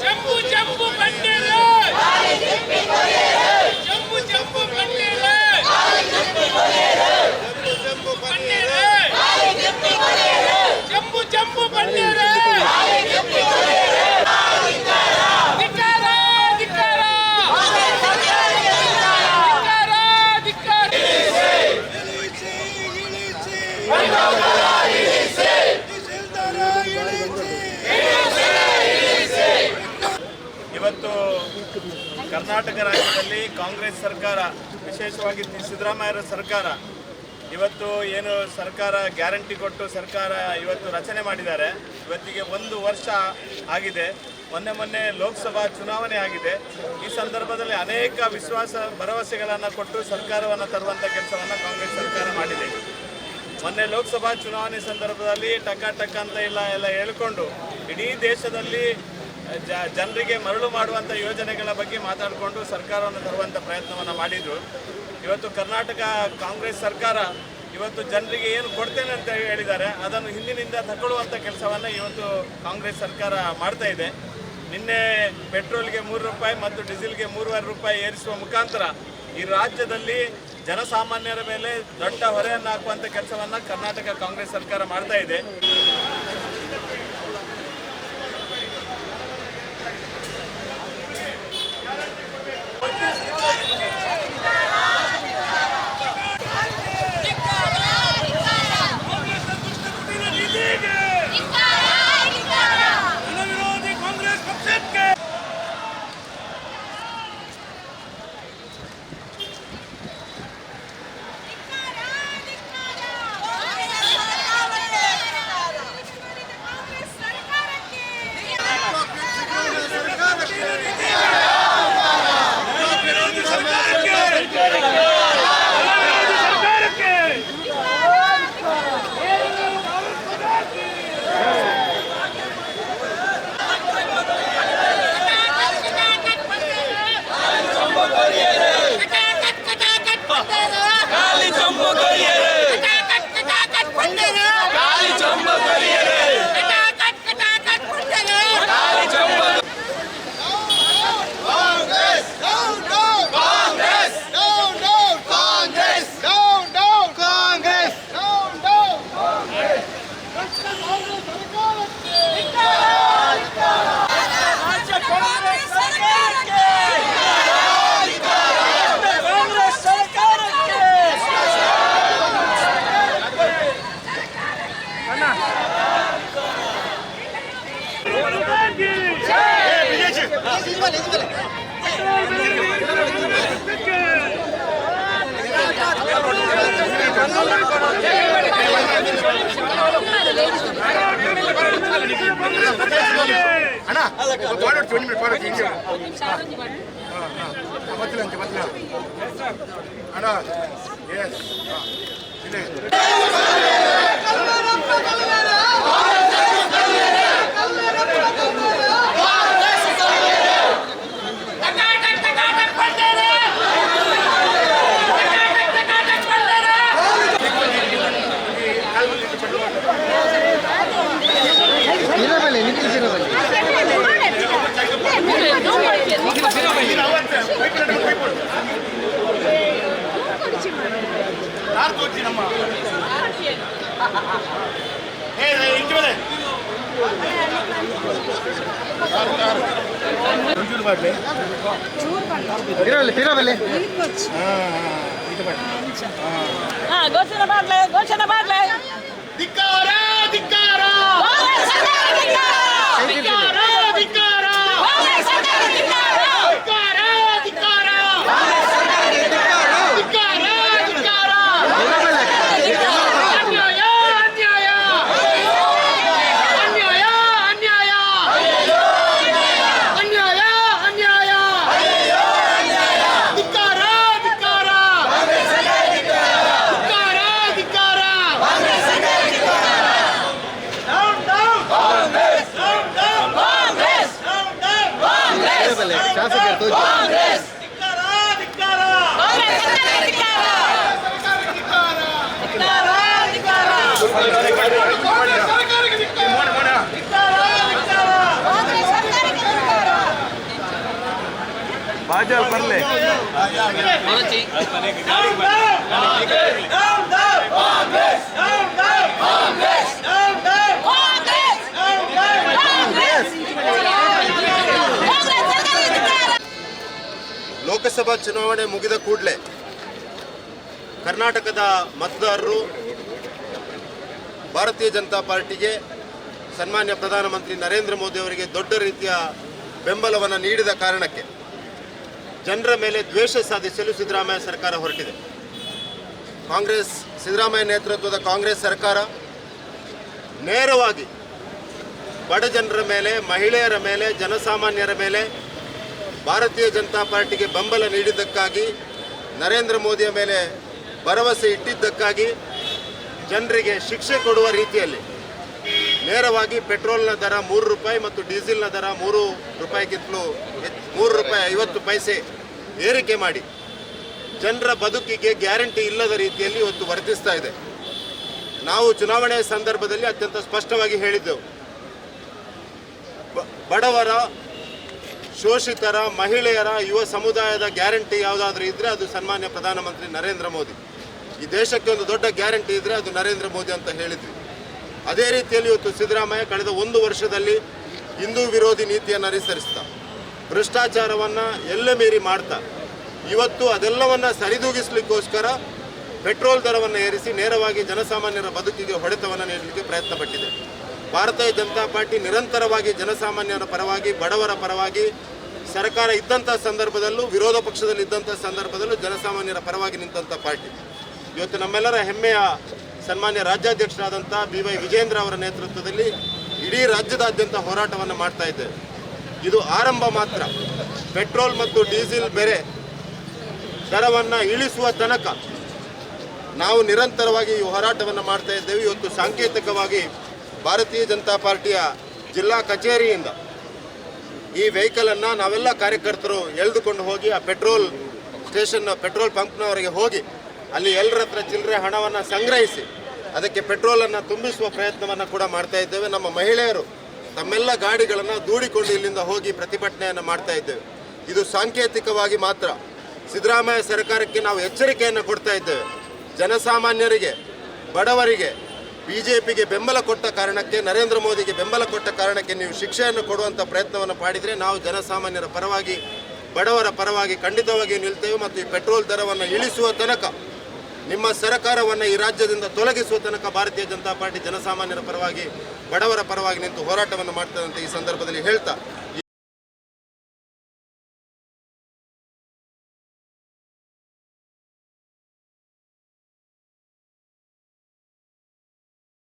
ಜಂಬು ಜಂಬು ಬಂಡೇರ ಜಂಬು ಜಂಬು ಬಂಡೇರ ಜಂಬು ಜಂಬು ಬಂಡೇರ ಧಿಕ್ಕಾರ ಧಿಕ್ಕಾರ ಧಿಕ್ಕಾರ ಇವತ್ತು ಕರ್ನಾಟಕ ರಾಜ್ಯದಲ್ಲಿ ಕಾಂಗ್ರೆಸ್ ಸರ್ಕಾರ, ವಿಶೇಷವಾಗಿ ಸಿದ್ದರಾಮಯ್ಯ ಸರ್ಕಾರ ಇವತ್ತು ಏನು ಸರ್ಕಾರ ಗ್ಯಾರಂಟಿ ಕೊಟ್ಟು ಸರ್ಕಾರ ಇವತ್ತು ರಚನೆ ಮಾಡಿದ್ದಾರೆ. ಇವತ್ತಿಗೆ 1 ವರ್ಷ ಆಗಿದೆ. ಮೊನ್ನೆ ಲೋಕಸಭಾ ಚುನಾವಣೆ ಆಗಿದೆ. ಈ ಸಂದರ್ಭದಲ್ಲಿ ಅನೇಕ ವಿಶ್ವಾಸ ಭರವಸೆಗಳನ್ನು ಕೊಟ್ಟು ಸರ್ಕಾರವನ್ನು ತರುವಂಥ ಕೆಲಸವನ್ನು ಕಾಂಗ್ರೆಸ್ ಸರ್ಕಾರ ಮಾಡಿದೆ. ಮೊನ್ನೆ ಲೋಕಸಭಾ ಚುನಾವಣೆ ಸಂದರ್ಭದಲ್ಲಿ ಟಕ ಅಂತ ಎಲ್ಲ ಹೇಳಿಕೊಂಡು ಇಡೀ ದೇಶದಲ್ಲಿ ಜನರಿಗೆ ಮರಳು ಮಾಡುವಂಥ ಯೋಜನೆಗಳ ಬಗ್ಗೆ ಮಾತಾಡಿಕೊಂಡು ಸರ್ಕಾರವನ್ನು ತರುವಂಥ ಪ್ರಯತ್ನವನ್ನು ಮಾಡಿದರು. ಇವತ್ತು ಕರ್ನಾಟಕ ಕಾಂಗ್ರೆಸ್ ಸರ್ಕಾರ ಇವತ್ತು ಜನರಿಗೆ ಏನು ಕೊಡ್ತೇನೆ ಅಂತ ಹೇಳಿದ್ದಾರೆ ಅದನ್ನು ಹಿಂದಿನಿಂದ ತಗೊಳ್ಳುವಂಥ ಕೆಲಸವನ್ನು ಇವತ್ತು ಕಾಂಗ್ರೆಸ್ ಸರ್ಕಾರ ಮಾಡ್ತಾ ಇದೆ. ನಿನ್ನೆ ಪೆಟ್ರೋಲ್ಗೆ 3 ರೂಪಾಯಿ ಮತ್ತು ಡೀಸೆಲ್ಗೆ 3.5 ರೂಪಾಯಿ ಏರಿಸುವ ಮುಖಾಂತರ ಈ ರಾಜ್ಯದಲ್ಲಿ ಜನಸಾಮಾನ್ಯರ ಮೇಲೆ ದೊಡ್ಡ ಹೊರೆಯನ್ನು ಹಾಕುವಂಥ ಕೆಲಸವನ್ನು ಕರ್ನಾಟಕ ಕಾಂಗ್ರೆಸ್ ಸರ್ಕಾರ ಮಾಡ್ತಾ ಇದೆ. ಘೋಷಣೆ ಮಾಡ್ಲೆ ಧಿಕ್ಕಾರ ಧಿಕ್ಕಾರ ಸರ್ಕಾರಕ್ಕೆ ರಾಜು ಅವ್ರು ಬರಲಿ. ಲೋಕಸಭಾ ಚುನಾವಣೆ ಮುಗಿದ ಕೂಡಲೇ ಕರ್ನಾಟಕದ ಮತದಾರರು ಭಾರತೀಯ ಜನತಾ ಪಾರ್ಟಿಗೆ ಸನ್ಮಾನ್ಯ ಪ್ರಧಾನಮಂತ್ರಿ ನರೇಂದ್ರ ಮೋದಿ ಅವರಿಗೆ ದೊಡ್ಡ ರೀತಿಯ ಬೆಂಬಲವನ್ನು ನೀಡಿದ ಕಾರಣಕ್ಕೆ ಜನರ ಮೇಲೆ ದ್ವೇಷ ಸಾಧಿಸಲು ಸಿದ್ದರಾಮಯ್ಯ ಸರ್ಕಾರ ಹೊರಟಿದೆ. ಸಿದ್ದರಾಮಯ್ಯ ನೇತೃತ್ವದ ಕಾಂಗ್ರೆಸ್ ಸರ್ಕಾರ ನೇರವಾಗಿ ಬಡ ಜನರ ಮೇಲೆ, ಮಹಿಳೆಯರ ಮೇಲೆ, ಜನಸಾಮಾನ್ಯರ ಮೇಲೆ ಭಾರತೀಯ ಜನತಾ ಪಾರ್ಟಿಗೆ ಬೆಂಬಲ ನೀಡಿದ್ದಕ್ಕಾಗಿ, ನರೇಂದ್ರ ಮೋದಿಯ ಮೇಲೆ ಭರವಸೆ ಇಟ್ಟಿದ್ದಕ್ಕಾಗಿ ಜನರಿಗೆ ಶಿಕ್ಷೆ ಕೊಡುವ ರೀತಿಯಲ್ಲಿ ನೇರವಾಗಿ ಪೆಟ್ರೋಲ್ನ ದರ 3 ರೂಪಾಯಿ ಮತ್ತು ಡೀಸೆಲ್ನ ದರ 3 ರೂಪಾಯಿಗಿಂತಲೂ 3 ರೂಪಾಯಿ 50 ಪೈಸೆ ಏರಿಕೆ ಮಾಡಿ ಜನರ ಬದುಕಿಗೆ ಗ್ಯಾರಂಟಿ ಇಲ್ಲದ ರೀತಿಯಲ್ಲಿ ಇವತ್ತು ವರ್ತಿಸ್ತಾ ಇದೆ. ನಾವು ಚುನಾವಣೆಯ ಸಂದರ್ಭದಲ್ಲಿ ಅತ್ಯಂತ ಸ್ಪಷ್ಟವಾಗಿ ಹೇಳಿದ್ದೆವು, ಬಡವರ, ಶೋಷಿತರ, ಮಹಿಳೆಯರ, ಯುವ ಸಮುದಾಯದ ಗ್ಯಾರಂಟಿ ಯಾವುದಾದ್ರೂ ಇದ್ದರೆ ಅದು ಸನ್ಮಾನ್ಯ ಪ್ರಧಾನಮಂತ್ರಿ ನರೇಂದ್ರ ಮೋದಿ. ಈ ದೇಶಕ್ಕೆ ಒಂದು ದೊಡ್ಡ ಗ್ಯಾರಂಟಿ ಇದ್ದರೆ ಅದು ನರೇಂದ್ರ ಮೋದಿ ಅಂತ ಹೇಳಿದ್ವಿ. ಅದೇ ರೀತಿಯಲ್ಲಿ ಇವತ್ತು ಸಿದ್ದರಾಮಯ್ಯ ಕಳೆದ 1 ವರ್ಷದಲ್ಲಿ ಹಿಂದೂ ವಿರೋಧಿ ನೀತಿಯನ್ನು ಅನುಸರಿಸ್ತಾ, ಭ್ರಷ್ಟಾಚಾರವನ್ನು ಎಲ್ಲ ಮೀರಿ ಮಾಡ್ತಾ, ಇವತ್ತು ಅದೆಲ್ಲವನ್ನು ಸರಿದೂಗಿಸಲಿಕ್ಕೋಸ್ಕರ ಪೆಟ್ರೋಲ್ ದರವನ್ನು ಏರಿಸಿ ನೇರವಾಗಿ ಜನಸಾಮಾನ್ಯರ ಬದುಕಿಗೆ ಹೊಡೆತವನ್ನು ನೀಡಲಿಕ್ಕೆ ಪ್ರಯತ್ನ ಪಟ್ಟಿದೆ. ಭಾರತೀಯ ಜನತಾ ಪಾರ್ಟಿ ನಿರಂತರವಾಗಿ ಜನಸಾಮಾನ್ಯರ ಪರವಾಗಿ, ಬಡವರ ಪರವಾಗಿ ಸರ್ಕಾರ ಇದ್ದಂಥ ಸಂದರ್ಭದಲ್ಲೂ, ವಿರೋಧ ಪಕ್ಷದಲ್ಲಿ ಇದ್ದಂಥ ಸಂದರ್ಭದಲ್ಲೂ ಜನಸಾಮಾನ್ಯರ ಪರವಾಗಿ ನಿಂತಹ ಪಾರ್ಟಿ. ಇವತ್ತು ನಮ್ಮೆಲ್ಲರ ಹೆಮ್ಮೆಯ ಸನ್ಮಾನ್ಯ ರಾಜ್ಯಾಧ್ಯಕ್ಷರಾದಂಥ BY ವಿಜೇಂದ್ರ ಅವರ ನೇತೃತ್ವದಲ್ಲಿ ಇಡೀ ರಾಜ್ಯದಾದ್ಯಂತ ಹೋರಾಟವನ್ನು ಮಾಡ್ತಾ ಇದ್ದೇವೆ. ಇದು ಆರಂಭ ಮಾತ್ರ. ಪೆಟ್ರೋಲ್ ಮತ್ತು ಡೀಸೆಲ್ ಬೆಲೆ ದರವನ್ನು ಇಳಿಸುವ ತನಕ ನಾವು ನಿರಂತರವಾಗಿ ಈ ಹೋರಾಟವನ್ನು ಮಾಡ್ತಾ ಇದ್ದೇವೆ. ಇವತ್ತು ಸಾಂಕೇತಿಕವಾಗಿ ಭಾರತೀಯ ಜನತಾ ಪಾರ್ಟಿಯ ಜಿಲ್ಲಾ ಕಚೇರಿಯಿಂದ ಈ ವೆಹಿಕಲನ್ನು ನಾವೆಲ್ಲ ಕಾರ್ಯಕರ್ತರು ಎಳೆದುಕೊಂಡು ಹೋಗಿ ಆ ಪೆಟ್ರೋಲ್ ಪಂಪ್ನವರೆಗೆ ಹೋಗಿ ಅಲ್ಲಿ ಎಲ್ಲರ ಹತ್ರ ಚಿಲ್ಲರೆ ಹಣವನ್ನು ಸಂಗ್ರಹಿಸಿ ಅದಕ್ಕೆ ಪೆಟ್ರೋಲನ್ನು ತುಂಬಿಸುವ ಪ್ರಯತ್ನವನ್ನು ಕೂಡ ಮಾಡ್ತಾ ಇದ್ದೇವೆ. ನಮ್ಮ ಮಹಿಳೆಯರು ತಮ್ಮೆಲ್ಲ ಗಾಡಿಗಳನ್ನು ದೂಡಿಕೊಂಡು ಇಲ್ಲಿಂದ ಹೋಗಿ ಪ್ರತಿಭಟನೆಯನ್ನು ಮಾಡ್ತಾ ಇದ್ದೇವೆ. ಇದು ಸಾಂಕೇತಿಕವಾಗಿ ಮಾತ್ರ. ಸಿದ್ದರಾಮಯ್ಯ ಸರ್ಕಾರಕ್ಕೆ ನಾವು ಎಚ್ಚರಿಕೆಯನ್ನು ಕೊಡ್ತಾ ಇದ್ದೇವೆ. ಜನಸಾಮಾನ್ಯರಿಗೆ, ಬಡವರಿಗೆ, BJPಗೆ ಬೆಂಬಲ ಕೊಟ್ಟ ಕಾರಣಕ್ಕೆ, ನರೇಂದ್ರ ಮೋದಿಗೆ ಬೆಂಬಲ ಕೊಟ್ಟ ಕಾರಣಕ್ಕೆ ನೀವು ಶಿಕ್ಷೆಯನ್ನು ಕೊಡುವಂಥ ಪ್ರಯತ್ನವನ್ನು ಮಾಡಿದರೆ ನಾವು ಜನಸಾಮಾನ್ಯರ ಪರವಾಗಿ, ಬಡವರ ಪರವಾಗಿ ಖಂಡಿತವಾಗಿ ನಿಲ್ತೇವೆ. ಮತ್ತು ಈ ಪೆಟ್ರೋಲ್ ದರವನ್ನು ಇಳಿಸುವ ತನಕ, ನಿಮ್ಮ ಸರ್ಕಾರವನ್ನು ಈ ರಾಜ್ಯದಿಂದ ತೊಲಗಿಸುವ ತನಕ ಭಾರತೀಯ ಜನತಾ ಪಾರ್ಟಿ ಜನಸಾಮಾನ್ಯರ ಪರವಾಗಿ, ಬಡವರ ಪರವಾಗಿ ನಿಂತು ಹೋರಾಟವನ್ನು ಮಾಡ್ತದೆ ಅಂತ ಈ ಸಂದರ್ಭದಲ್ಲಿ ಹೇಳ್ತಾ